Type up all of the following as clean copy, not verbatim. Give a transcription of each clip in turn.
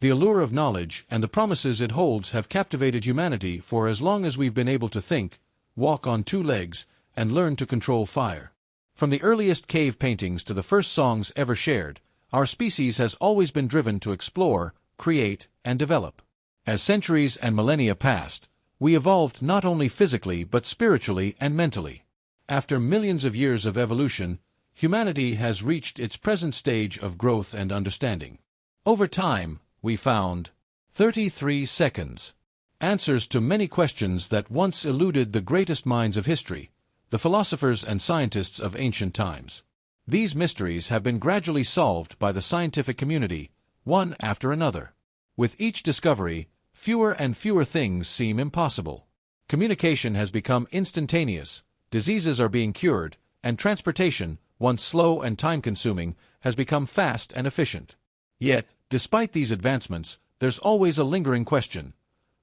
The allure of knowledge and the promises it holds have captivated humanity for as long as we've been able to think, walk on two legs, and learn to control fire. From the earliest cave paintings to the first songs ever shared, our species has always been driven to explore, create, and develop. As centuries and millennia passed, we evolved not only physically but spiritually and mentally. After millions of years of evolution, humanity has reached its present stage of growth and understanding. Over time, we found 33 seconds. Answers to many questions that once eluded the greatest minds of history, the philosophers and scientists of ancient times. These mysteries have been gradually solved by the scientific community, one after another. With each discovery, fewer and fewer things seem impossible. Communication has become instantaneous, diseases are being cured, and transportation, once slow and time-consuming, has become fast and efficient. Yet, despite these advancements, there's always a lingering question.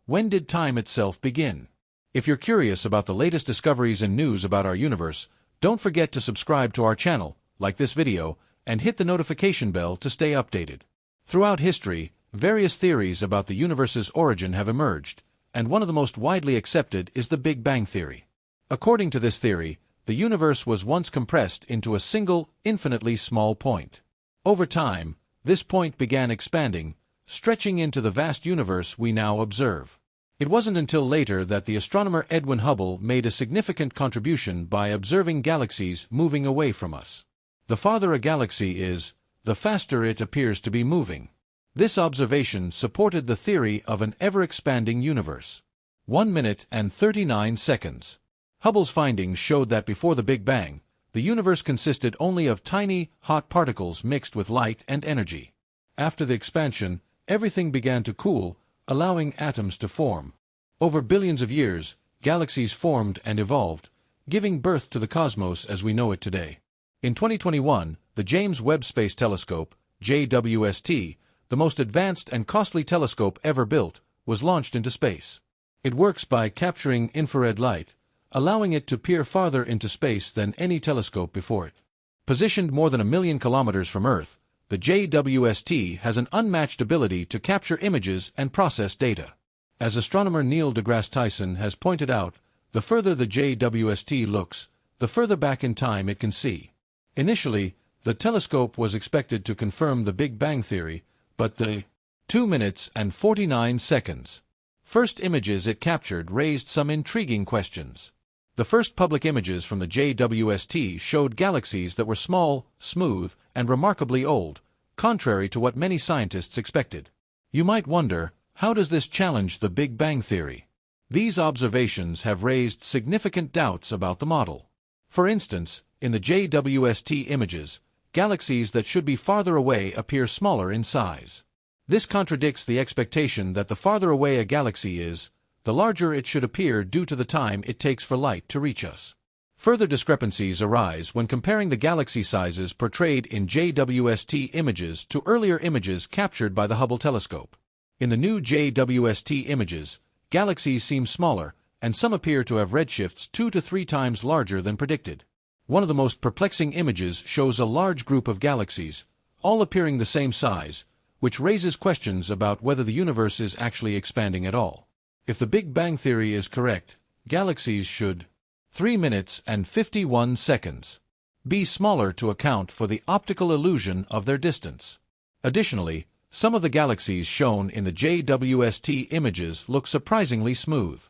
When did time itself begin? If you're curious about the latest discoveries and news about our universe, don't forget to subscribe to our channel, like this video, and hit the notification bell to stay updated. Throughout history, various theories about the universe's origin have emerged, and one of the most widely accepted is the Big Bang theory. According to this theory, the universe was once compressed into a single, infinitely small point. Over time, this point began expanding, stretching into the vast universe we now observe. It wasn't until later that the astronomer Edwin Hubble made a significant contribution by observing galaxies moving away from us. The farther a galaxy is, the faster it appears to be moving. This observation supported the theory of an ever-expanding universe. 1 minute and 39 seconds. Hubble's findings showed that before the Big Bang, the universe consisted only of tiny, hot particles mixed with light and energy. After the expansion, everything began to cool, allowing atoms to form. Over billions of years, galaxies formed and evolved, giving birth to the cosmos as we know it today. In 2021, the James Webb Space Telescope, JWST, the most advanced and costly telescope ever built, was launched into space. It works by capturing infrared light, allowing it to peer farther into space than any telescope before it. Positioned more than 1 million kilometers from Earth, the JWST has an unmatched ability to capture images and process data. As astronomer Neil deGrasse Tyson has pointed out, the further the JWST looks, the further back in time it can see. Initially, the telescope was expected to confirm the Big Bang theory, but the 2 minutes and 49 seconds first images it captured raised some intriguing questions. The first public images from the JWST showed galaxies that were small, smooth, and remarkably old, contrary to what many scientists expected. You might wonder, how does this challenge the Big Bang theory? These observations have raised significant doubts about the model. For instance, in the JWST images, galaxies that should be farther away appear smaller in size. This contradicts the expectation that the farther away a galaxy is, the larger it should appear due to the time it takes for light to reach us. Further discrepancies arise when comparing the galaxy sizes portrayed in JWST images to earlier images captured by the Hubble telescope. In the new JWST images, galaxies seem smaller, and some appear to have redshifts 2 to 3 times larger than predicted. One of the most perplexing images shows a large group of galaxies, all appearing the same size, which raises questions about whether the universe is actually expanding at all. If the Big Bang theory is correct, galaxies should 3 minutes and 51 seconds be smaller to account for the optical illusion of their distance. Additionally, some of the galaxies shown in the JWST images look surprisingly smooth.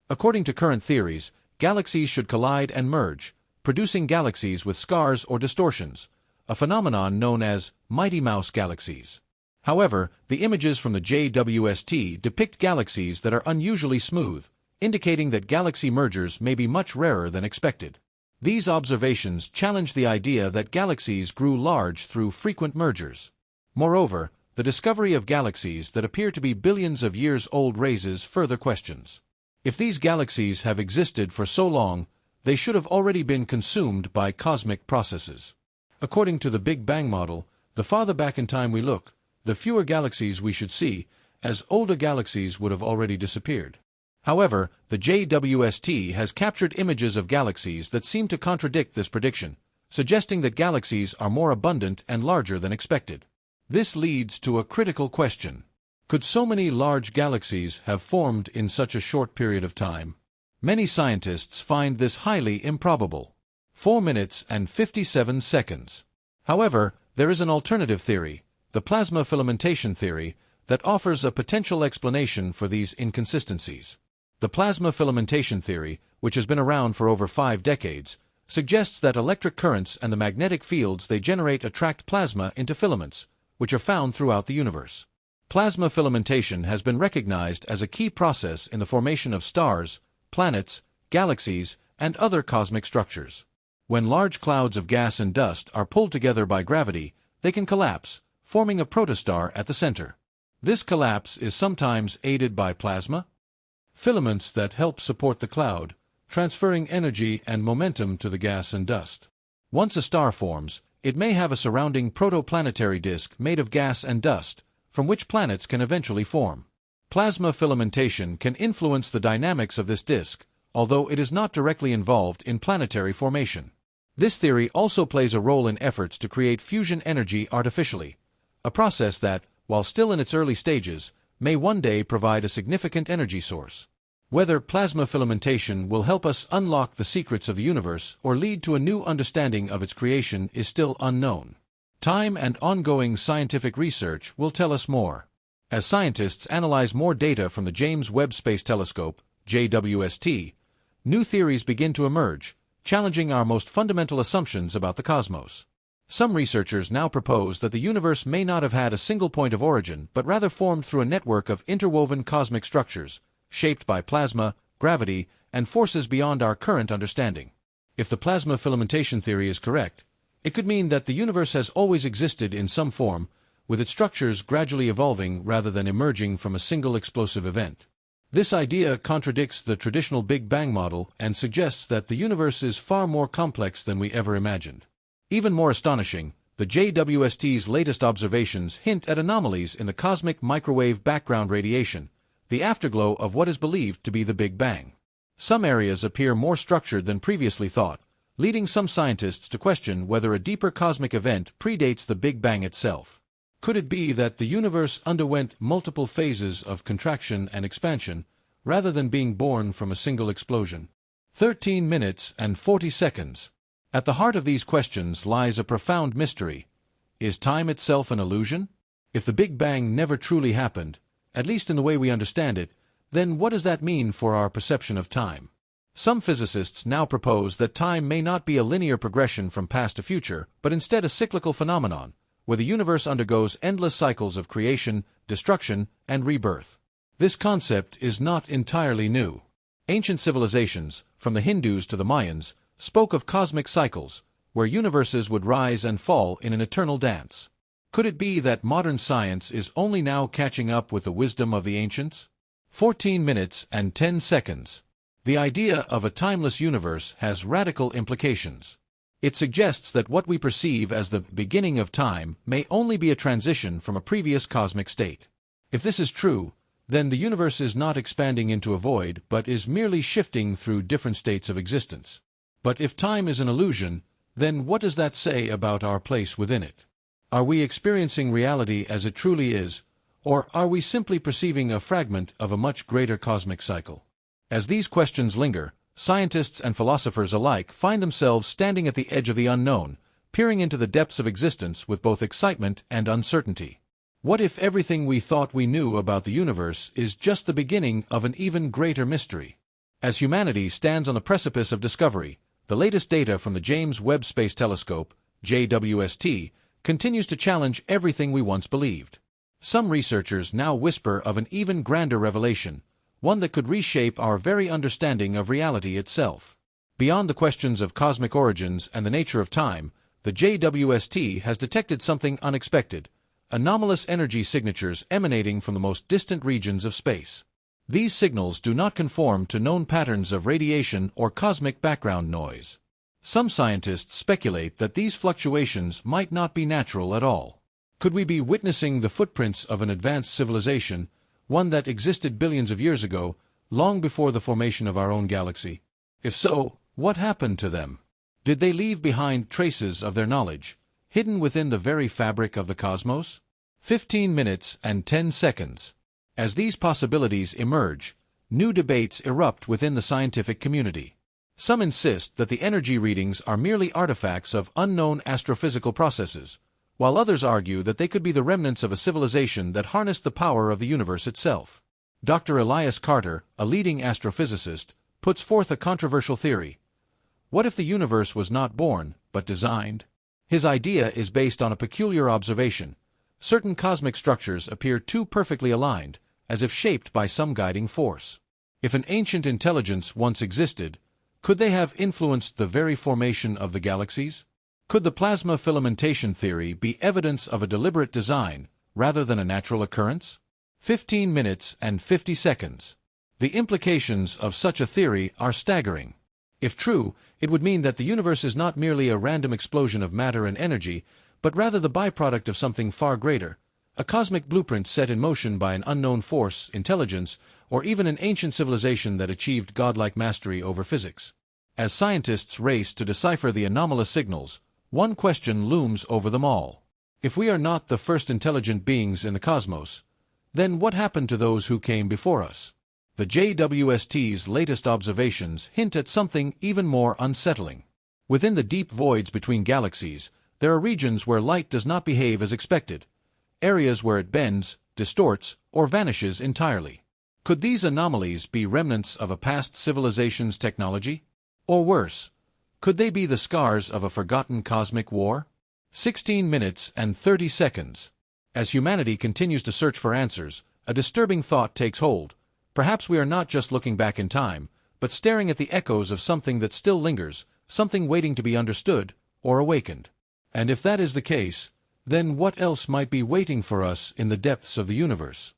According to current theories, galaxies should collide and merge, producing galaxies with scars or distortions, a phenomenon known as Mighty Mouse galaxies. However, the images from the JWST depict galaxies that are unusually smooth, indicating that galaxy mergers may be much rarer than expected. These observations challenge the idea that galaxies grew large through frequent mergers. Moreover, the discovery of galaxies that appear to be billions of years old raises further questions. If these galaxies have existed for so long, they should have already been consumed by cosmic processes. According to the Big Bang model, the farther back in time we look, the fewer galaxies we should see, as older galaxies would have already disappeared. However, the JWST has captured images of galaxies that seem to contradict this prediction, suggesting that galaxies are more abundant and larger than expected. This leads to a critical question. Could so many large galaxies have formed in such a short period of time? Many scientists find this highly improbable. 4 minutes and 57 seconds. However, there is an alternative theory, the plasma filamentation theory, that offers a potential explanation for these inconsistencies. The plasma filamentation theory, which has been around for over 5 decades, suggests that electric currents and the magnetic fields they generate attract plasma into filaments, which are found throughout the universe. Plasma filamentation has been recognized as a key process in the formation of stars, planets, galaxies, and other cosmic structures. When large clouds of gas and dust are pulled together by gravity, they can collapse, forming a protostar at the center. This collapse is sometimes aided by plasma filaments that help support the cloud, transferring energy and momentum to the gas and dust. Once a star forms, it may have a surrounding protoplanetary disk made of gas and dust, from which planets can eventually form. Plasma filamentation can influence the dynamics of this disk, although it is not directly involved in planetary formation. This theory also plays a role in efforts to create fusion energy artificially, a process that, while still in its early stages, may one day provide a significant energy source. Whether plasma filamentation will help us unlock the secrets of the universe or lead to a new understanding of its creation is still unknown. Time and ongoing scientific research will tell us more. As scientists analyze more data from the James Webb Space Telescope, JWST, new theories begin to emerge, challenging our most fundamental assumptions about the cosmos. Some researchers now propose that the universe may not have had a single point of origin but rather formed through a network of interwoven cosmic structures, shaped by plasma, gravity, and forces beyond our current understanding. If the plasma filamentation theory is correct, it could mean that the universe has always existed in some form, with its structures gradually evolving rather than emerging from a single explosive event. This idea contradicts the traditional Big Bang model and suggests that the universe is far more complex than we ever imagined. Even more astonishing, the JWST's latest observations hint at anomalies in the cosmic microwave background radiation, the afterglow of what is believed to be the Big Bang. Some areas appear more structured than previously thought, leading some scientists to question whether a deeper cosmic event predates the Big Bang itself. Could it be that the universe underwent multiple phases of contraction and expansion, rather than being born from a single explosion? 13 minutes and 40 seconds. At the heart of these questions lies a profound mystery. Is time itself an illusion? If the Big Bang never truly happened, at least in the way we understand it, then what does that mean for our perception of time? Some physicists now propose that time may not be a linear progression from past to future, but instead a cyclical phenomenon, where the universe undergoes endless cycles of creation, destruction, and rebirth. This concept is not entirely new. Ancient civilizations, from the Hindus to the Mayans, spoke of cosmic cycles, where universes would rise and fall in an eternal dance. Could it be that modern science is only now catching up with the wisdom of the ancients? 14 minutes and 10 seconds. The idea of a timeless universe has radical implications. It suggests that what we perceive as the beginning of time may only be a transition from a previous cosmic state. If this is true, then the universe is not expanding into a void but is merely shifting through different states of existence. But if time is an illusion, then what does that say about our place within it? Are we experiencing reality as it truly is, or are we simply perceiving a fragment of a much greater cosmic cycle? As these questions linger, scientists and philosophers alike find themselves standing at the edge of the unknown, peering into the depths of existence with both excitement and uncertainty. What if everything we thought we knew about the universe is just the beginning of an even greater mystery? As humanity stands on the precipice of discovery, the latest data from the James Webb Space Telescope, JWST, continues to challenge everything we once believed. Some researchers now whisper of an even grander revelation, one that could reshape our very understanding of reality itself. Beyond the questions of cosmic origins and the nature of time, the JWST has detected something unexpected: anomalous energy signatures emanating from the most distant regions of space. These signals do not conform to known patterns of radiation or cosmic background noise. Some scientists speculate that these fluctuations might not be natural at all. Could we be witnessing the footprints of an advanced civilization, one that existed billions of years ago, long before the formation of our own galaxy? If so, what happened to them? Did they leave behind traces of their knowledge, hidden within the very fabric of the cosmos? 15 minutes and 10 seconds. As these possibilities emerge, new debates erupt within the scientific community. Some insist that the energy readings are merely artifacts of unknown astrophysical processes, while others argue that they could be the remnants of a civilization that harnessed the power of the universe itself. Dr. Elias Carter, a leading astrophysicist, puts forth a controversial theory. What if the universe was not born, but designed? His idea is based on a peculiar observation. Certain cosmic structures appear too perfectly aligned, as if shaped by some guiding force. If an ancient intelligence once existed, could they have influenced the very formation of the galaxies? Could the plasma filamentation theory be evidence of a deliberate design, rather than a natural occurrence? 15 minutes and 50 seconds. The implications of such a theory are staggering. If true, it would mean that the universe is not merely a random explosion of matter and energy, but rather the byproduct of something far greater, a cosmic blueprint set in motion by an unknown force, intelligence, or even an ancient civilization that achieved godlike mastery over physics. As scientists race to decipher the anomalous signals, one question looms over them all. If we are not the first intelligent beings in the cosmos, then what happened to those who came before us? The JWST's latest observations hint at something even more unsettling. Within the deep voids between galaxies, there are regions where light does not behave as expected, areas where it bends, distorts, or vanishes entirely. Could these anomalies be remnants of a past civilization's technology? Or worse, could they be the scars of a forgotten cosmic war? 16 minutes and 30 seconds. As humanity continues to search for answers, a disturbing thought takes hold. Perhaps we are not just looking back in time, but staring at the echoes of something that still lingers, something waiting to be understood or awakened. And if that is the case, then what else might be waiting for us in the depths of the universe?